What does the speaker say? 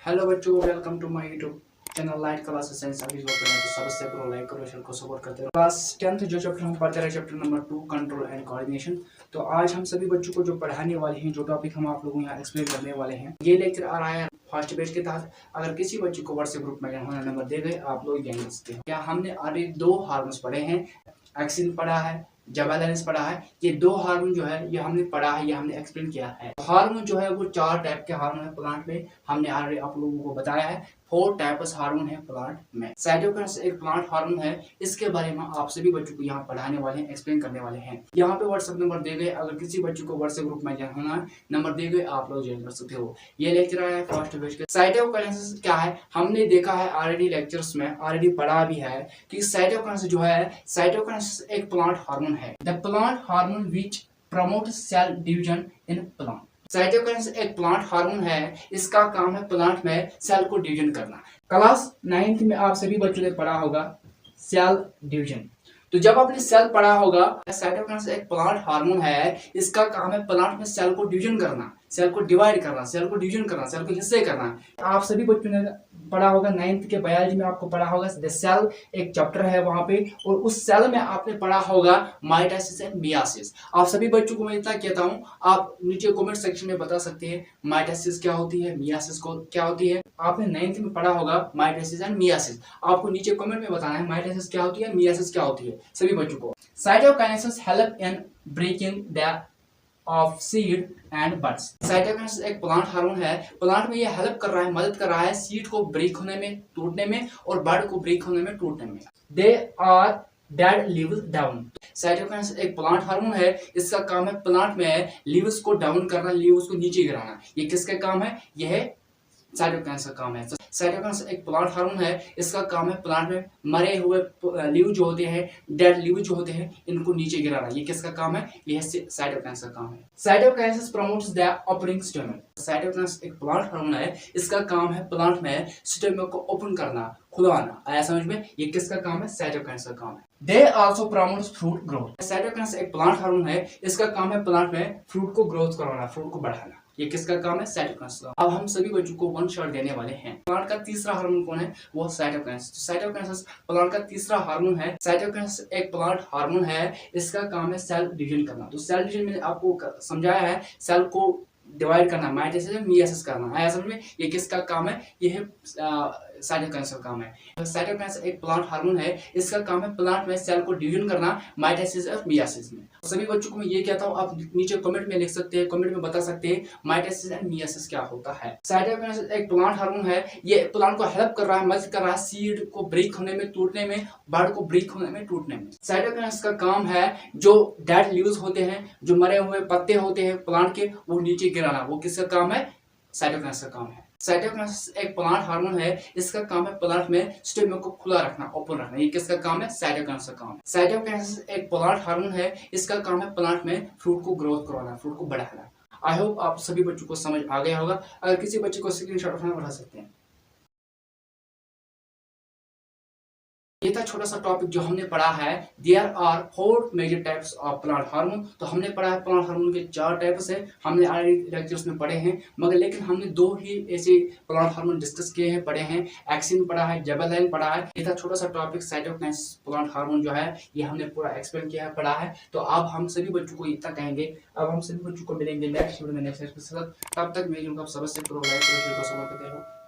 Hello बच्चों, welcome to my YouTube channel light classes science. अभी जो तो सबसे प्रो लाइक करो, शेयर को सपोर्ट करते रहो। क्लास 10th जो चैप्टर हम पढ़ते रहे, chapter number 2 control and coordination. तो आज हम सभी बच्चों को जो पढ़ाने वाले हैं, जो टॉपिक हम आप लोगों को यहाँ एक्सप्लेन करने वाले हैं, ये लेक्चर आ रहा है फर्स्ट बैच के तहत। अगर किसी बच्चे को व्हाट्सएप ग्रुप में होना नंबर दे गए, आप लोग ज्ञान सकते हैं। क्या हमने ऑलरेडी 2 हार्मोन्स पढ़े हैं, एक्सिन पढ़ा है, जबालेंस पढ़ा है। ये 2 हार्मोन जो है ये हमने पढ़ा है, ये हमने एक्सप्लेन किया है। हार्मोन जो है वो 4 टाइप के हार्मोन है प्लांट में, हमने ऑलरेडी आप लोगों को बताया है। 4 टाइप्स हार्मोन है प्लांट में। साइटोकिन्स एक प्लांट हार्मोन है, इसके बारे में आप सभी बच्चों को यहाँ पढ़ाने वाले हैं, एक्सप्लेन करने वाले हैं। यहाँ पे व्हाट्सएप नंबर दे गए, अगर किसी बच्चे को व्हाट्सएप ग्रुप में ज्वाइन होना है, नंबर दे गए, आप लोग ज्वाइन कर सकते हो। ये लेक्चर आया है फर्स्ट बैच के। साइटोकिन्स क्या है, हमने देखा है ऑलरेडी लेक्चर्स में, ऑलरेडी पढ़ा भी है कि साइटोकिन्स जो है, साइटोकिन्स एक प्लांट हार्मोन है। The plant hormone which promote cell division in plant. Cytokinins एक प्लांट हार्मोन है, इसका काम है प्लांट में सेल को डिवीजन करना। क्लास 9th में आप सभी बच्चों ने पढ़ा होगा सेल डिवीजन। तो जब आपने सेल पढ़ा होगा, साइटोकिन्स एक प्लांट हार्मोन है, इसका काम है प्लांट में सेल को डिवीजन करना, सेल को डिवाइड करना, सेल को डिवीजन करना, सेल को हिस्से करना। आप सभी बच्चों ने पढ़ा होगा 9th के बायोलॉजी में, आपको पढ़ा होगा द सेल एक चैप्टर है वहां पे, और उस सेल में आपने पढ़ा होगा माइटोसिस एंड मियासिस। आप सभी बच्चों को मैं इतना कहता हूं, आप नीचे कमेंट सेक्शन में बता सकते हैं माइटोसिस क्या होती है, मियासिस को क्या होती है। आपने 9th में पढ़ा होगा माइटोसिस एंड मियासिस, आपको नीचे कमेंट में बताना है माइटोसिस क्या होती है, मियासिस क्या होती है सभी बच्चों को। Cytokinesis help in breaking the of seed and buds. Cytokinins एक प्लांट हार्मोन है, प्लांट में ये हेल्प कर रहा है, मदद कर रहा है सीड को ब्रेक होने में, टूटने में, और बड को ब्रेक होने में, टूटने में। They are dead leaves down. Cytokinins एक प्लांट हार्मोन है, इसका काम है प्लांट में लीव्स को डाउन करना, लीव्स को नीचे गिराना। ये किसका काम है, यह साइटोकिन्स का काम है। साइटोकिन्स एक प्लांट हार्मोन है, इसका काम है प्लांट में मरे हुए लीव जो होते हैं, डेड लीव जो होते हैं, इनको नीचे गिराना। ये किसका काम है, यह साइटोकिन्स का काम है। Cytokinesis promotes the opening स्टेमन। Cytokines एक प्लांट हार्मोन है, इसका काम है प्लांट में स्टेमन को ओपन करना, खुलवाना। आया समझ में, ये किसका काम है, साइटोकिन्स का काम है। They also promotes fruit growth. Cytokines एक प्लांट हार्मोन है, इसका काम है प्लांट में फ्रूट को ग्रोथ करवाना, फ्रूट को बढ़ाना। ये किसका काम है, साइटोकिन्स का। अब हम सभी बच्चों को वन शॉट देने वाले हैं। प्लांट का तीसरा हार्मोन कौन है, वो साइटोकिन्स। साइटोकिन्स प्लांट का तीसरा हार्मोन है। साइटोकिन्स एक प्लांट हार्मोन है, इसका काम है सेल डिवीजन करना। तो सेल डिवीजन मैंने आपको समझाया है, सेल को डिवाइड करना, माइटोसिस से मियोसिस करना। आया समझ में, ये किसका काम है, ये साइटोकिन्स का काम है। साइटोकिन्स एक प्लांट हार्मोन है, इसका काम है प्लांट में सेल को डिवीजन करना, माइटोसिस और मियोसिस में। सभी बच्चों को मैं ये कहता हूँ, आप नीचे कमेंट में लिख सकते हैं, कमेंट में बता सकते हैं माइटोसिस एंड मियोसिस क्या होता है। साइटोकिन्स एक प्लांट हार्मोन है, ये प्लांट को हेल्प कर रहा है, मदद कर रहा है सीड को ब्रेक होने में, टूटने में, बड को ब्रेक होने में, टूटने में। साइटोकिन्स का काम है जो डेड लीव्स होते हैं, जो मरे हुए पत्ते होते हैं प्लांट के, वो नीचे गिराना। वो किसका काम है, साइटोकिन्स का काम है। साइटोकिन्स एक प्लांट हार्मोन है, इसका काम है प्लांट में स्टेम को खुला रखना, ओपन रखना। ये किसका काम है, साइटोकिन्स का काम है। साइटोकिन्स एक प्लांट हार्मोन है, इसका काम है प्लांट में फ्रूट को ग्रोथ करवाना, फ्रूट को बढ़ाना। आई होप आप सभी बच्चों को समझ आ गया होगा। अगर किसी बच्चे को स्क्रीनशॉट उठाना बढ़ा सकते हैं। ये था छोटा सा टॉपिक जो हमने पढ़ा है। There are 4 major types of plant hormone. तो हमने पढ़ा है प्लांट हार्मोन के 4 टाइप्स है, हमने ऑलरेडी लेक्चर्स में पढ़े हैं, मगर लेकिन हमने 2 ही ऐसे प्लांट हार्मोन डिस्कस किए हैं, पढ़े हैं। एक्सिन पढ़ा है, जबालाइन पढ़ा है। ये था छोटा सा टॉपिक साइटोकिन्स प्लांट हार्मोन जो है, ये हमने पूरा एक्सप्लेन किया है, पढ़ा है। तो अब हम सभी बच्चों को इतना कहेंगे, अब हम सभी बच्चों को मिलेंगे नेक्स्ट वीडियो में नेक्स्ट। तब तक मेरी सबसे लाइक करो, शेयर करो, सपोर्ट करते रहो।